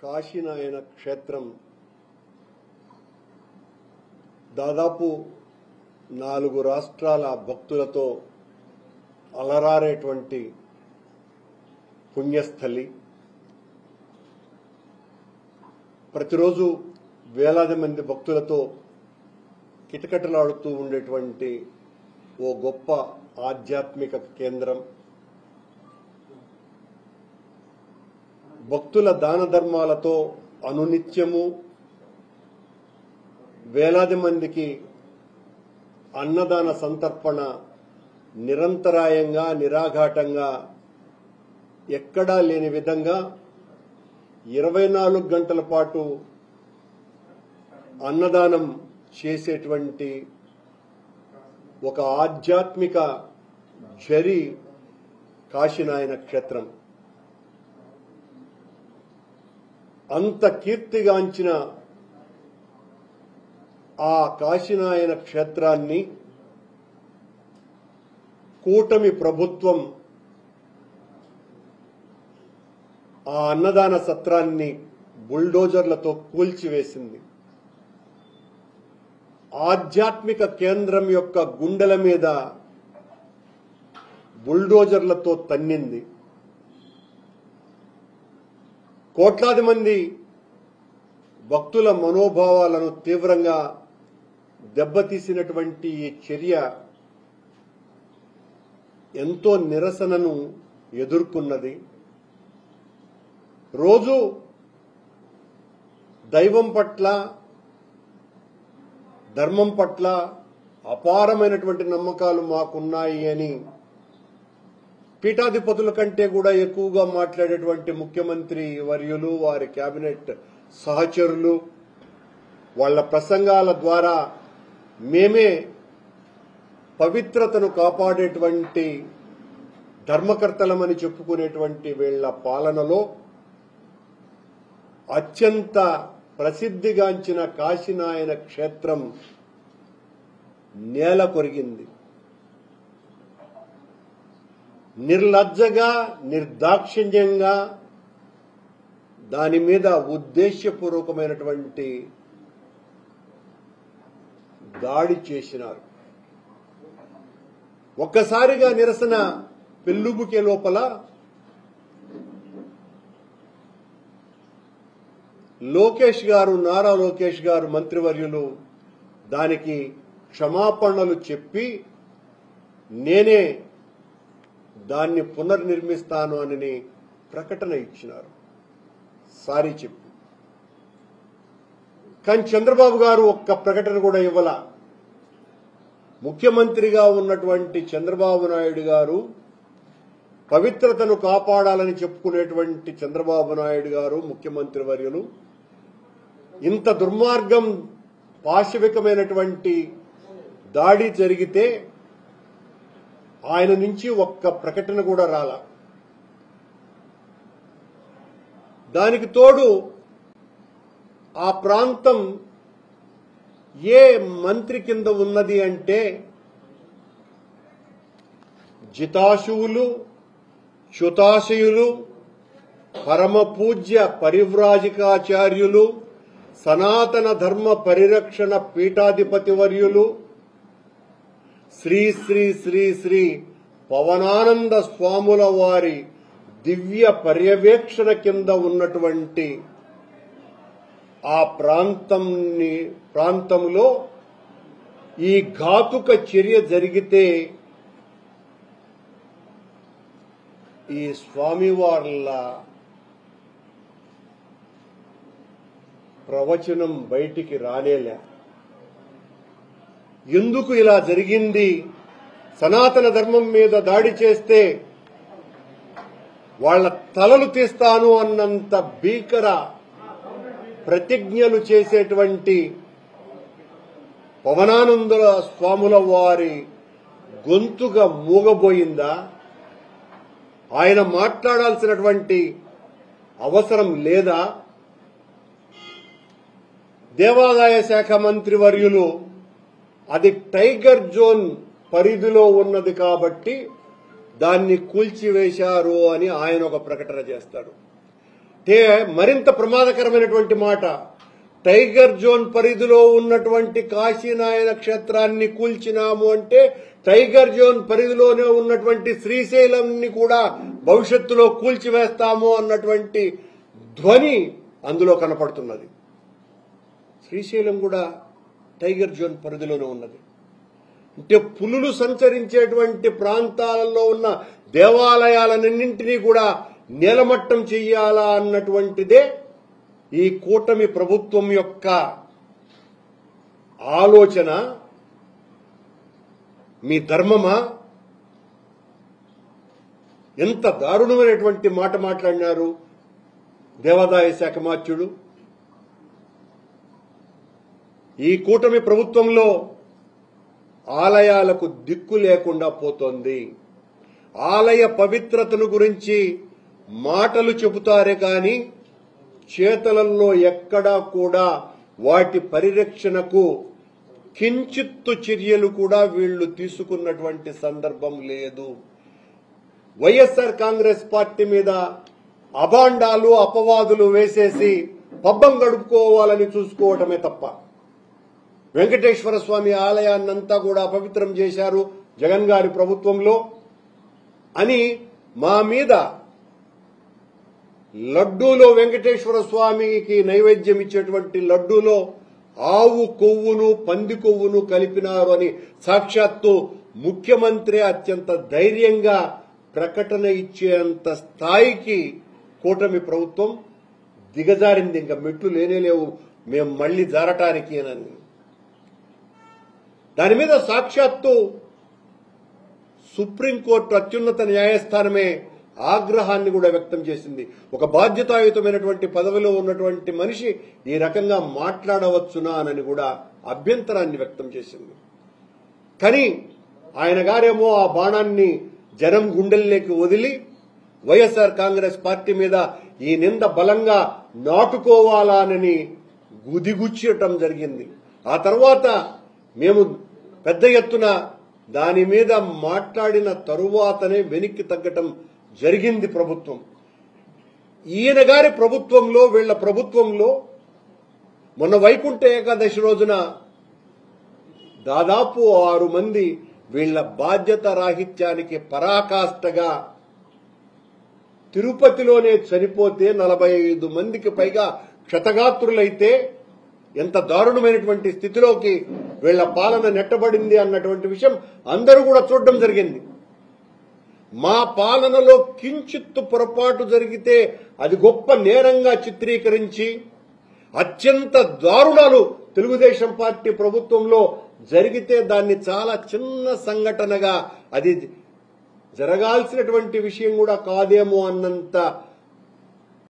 కాశీనాయన క్షేత్రం దాదాపు 4 రాష్ట్రాల భక్తులతో అలరారేటువంటి పుణ్యస్థలి. ప్రతిరోజు వేలాది మంది భక్తులతో కిటకిటలాడుతూ ఉండేటువంటి ఓ గొప్ప ఆధ్యాత్మిక కేంద్రం. భక్తుల దాన ధర్మాలతో అనునిత్యము వేలాది మందికి అన్నదాన సంతర్పణ నిరంతరాయంగా నిరాఘాటంగా ఎక్కడా లేని విధంగా 24 గంటల పాటు అన్నదానం చేసేటువంటి ఒక ఆధ్యాత్మిక జరి కాశీనాయన క్షేత్రం. అంత కీర్తిగాంచిన ఆ కాశీనాయన క్షేత్రాన్ని కూటమి ప్రభుత్వం ఆ అన్నదాన సత్రాన్ని బుల్డోజర్లతో కూల్చివేసింది. ఆధ్యాత్మిక కేంద్రం యొక్క గుండెల మీద బుల్డోజర్లతో తన్నింది. కోట్లాది మంది భక్తుల మనోభావాలను తీవ్రంగా దెబ్బతీసినటువంటి ఈ చర్య ఎంతో నిరసనను ఎదుర్కొన్నది. రోజు దైవం పట్ల ధర్మం పట్ల అపారమైనటువంటి నమ్మకాలు మాకున్నాయి అని పీఠాధిపతుల కంటే కూడా ఎక్కువగా మాట్లాడేటువంటి ముఖ్యమంత్రి వర్యులు, వారి కేబినెట్ సహచరులు వాళ్ల ప్రసంగాల ద్వారా మేమే పవిత్రతను కాపాడేటువంటి ధర్మకర్తలమని చెప్పుకునేటువంటి వీళ్ల పాలనలో అత్యంత ప్రసిద్ధిగాంచిన కాశీనాయన క్షేత్రం నేల కొరిగింది. నిర్లజ్జగా నిర్దాక్షిణ్యంగా దాని మీద ఉద్దేశ్యపూర్వకమైనటువంటి దాడి చేసినారు. ఒక్కసారిగా నిరసన పెల్లుబుకే లోపల లోకేష్ గారు, నారా లోకేష్ గారు మంత్రివర్యులు దానికి క్షమాపణలు చెప్పి నేనే దాన్ని పునర్నిర్మిస్తాను అని ప్రకటన ఇచ్చినారు, సారీ చెప్పి. కానీ చంద్రబాబు గారు ఒక్క ప్రకటన కూడా ఇవ్వాల. ముఖ్యమంత్రిగా ఉన్నటువంటి చంద్రబాబు నాయుడు గారు, పవిత్రతను కాపాడాలని చెప్పుకునేటువంటి చంద్రబాబు నాయుడు గారు ముఖ్యమంత్రి వర్యులు ఇంత దుర్మార్గం పాశవికమైనటువంటి దాడి జరిగితే ఆయన నుంచి ఒక్క ప్రకటన కూడా రాల. దానికి తోడు ఆ ప్రాంతం ఏ మంత్రి కింద ఉన్నది అంటే జితాశువులు, చ్యుతాశయులు, పరమ పూజ్య పరివ్రాజికాచార్యులు, సనాతన ధర్మ పరిరక్షణ పీఠాధిపతి వర్యులు శ్రీ శ్రీ శ్రీ శ్రీ పవనానంద స్వాముల వారి దివ్య పర్యవేక్షణ కింద ఉన్నటువంటి ఆ ప్రాంతంలో ఈ ఘాతుక చర్య జరిగితే ఈ స్వామివార్ల ప్రవచనం బయటికి రానేలే. ఎందుకు ఇలా జరిగింది? సనాతన ధర్మం మీద దాడి చేస్తే వాళ్ల తలలు తీస్తాను అన్నంత భీకర ప్రతిజ్ఞలు చేసేటువంటి పవనానంద స్వాముల వారి గొంతుగా మూగబోయిందా? ఆయన మాట్లాడాల్సినటువంటి అవసరం లేదా? దేవాదాయ శాఖ మంత్రి వర్యులు అది టైగర్ జోన్ పరిధిలో ఉన్నది కాబట్టి దాన్ని కూల్చివేశారు అని ఆయన ఒక ప్రకటన చేస్తాడు. మరింత ప్రమాదకరమైనటువంటి మాట, టైగర్ జోన్ పరిధిలో ఉన్నటువంటి కాశీనాయన క్షేత్రాన్ని కూల్చినాము అంటే టైగర్ జోన్ పరిధిలోనే ఉన్నటువంటి శ్రీశైలంని కూడా భవిష్యత్తులో కూల్చివేస్తాము అన్నటువంటి ధ్వని అందులో కనపడుతున్నది. శ్రీశైలం కూడా టైగర్ జోన్ పరిధిలోనే ఉన్నది. అంటే పులులు సంచరించేటువంటి ప్రాంతాలలో ఉన్న దేవాలయాలన్నింటినీ కూడా నేలమట్టం చెయ్యాలా అన్నటువంటిదే ఈ కూటమి ప్రభుత్వం యొక్క ఆలోచన. మీ ధర్మమా? ఎంత దారుణమైనటువంటి మాట మాట్లాడినారు దేవాదాయ శాఖ మంత్రుడు. ఈ కూటమి ప్రభుత్వంలో ఆలయాలకు దిక్కు లేకుండా పోతోంది. ఆలయ పవిత్రతను గురించి మాటలు చెబుతారే కాని చేతలలో ఎక్కడా కూడా వాటి పరిరక్షణకు కించిత్తు చర్యలు కూడా వీళ్లు తీసుకున్నటువంటి సందర్భం లేదు. వైఎస్ఆర్ కాంగ్రెస్ పార్టీ మీద అభాండాలు అపవాదులు వేసేసి పబ్బం గడుపుకోవాలని చూసుకోవటమే తప్ప, వెంకటేశ్వర స్వామి ఆలయాన్నంతా కూడా అపవిత్రం చేశారు జగన్ గారి ప్రభుత్వంలో అని మా మీద లడ్డూలో, వెంకటేశ్వర స్వామికి నైవేద్యం ఇచ్చేటువంటి లడ్డూలో ఆవు కొవ్వును పంది కొవ్వును కలిపినారు అని సాక్షాత్తు ముఖ్యమంత్రి అత్యంత ధైర్యంగా ప్రకటన ఇచ్చేంత స్థాయికి కూటమి ప్రభుత్వం దిగజారింది. ఇంకా మెట్లు లేనేలేవు మేము మళ్లీ జారటానికి అని. దాని మీద సాక్షాత్తు సుప్రీంకోర్టు అత్యున్నత న్యాయస్థానమే ఆగ్రహాన్ని కూడా వ్యక్తం చేసింది. ఒక బాధ్యతాయుతమైనటువంటి పదవిలో ఉన్నటువంటి మనిషి ఈ రకంగా మాట్లాడవచ్చునా అని కూడా అభ్యంతరాన్ని వ్యక్తం చేసింది. కానీ ఆయన గారేమో ఆ బాణాన్ని జనం గుండెల్లోకి వదిలి వైఎస్ఆర్ కాంగ్రెస్ పార్టీ మీద ఈ నింద బలంగా నాటుకోవాలని గుదిగుచ్చటం జరిగింది. ఆ తర్వాత మేము పెద్ద ఎత్తున దాని మీద మాట్లాడిన తరువాతనే వెనక్కి తగ్గటం జరిగింది ప్రభుత్వం. ఈయన గారి ప్రభుత్వంలో, వీళ్ల ప్రభుత్వంలో మొన్న వైకుంఠ ఏకాదశి రోజున దాదాపు 6 మంది వీళ్ల బాధ్యత రాహిత్యానికి పరాకాష్ఠగా తిరుపతిలోనే చనిపోతే 45 మందికి పైగా క్షతగాత్రులైతే ఎంత దారుణమైనటువంటి స్థితిలోకి వీళ్ల పాలన నెట్టబడింది అన్నటువంటి విషయం అందరూ కూడా చూడడం జరిగింది. మా పాలనలో కించిత్తు పొరపాటు జరిగితే అది గొప్ప నేరంగా చిత్రీకరించి అత్యంత దారుణాలు తెలుగుదేశం పార్టీ ప్రభుత్వంలో జరిగితే దాన్ని చాలా చిన్న సంఘటనగా, అది జరగాల్సినటువంటి విషయం కూడా కాదేమో అన్నంత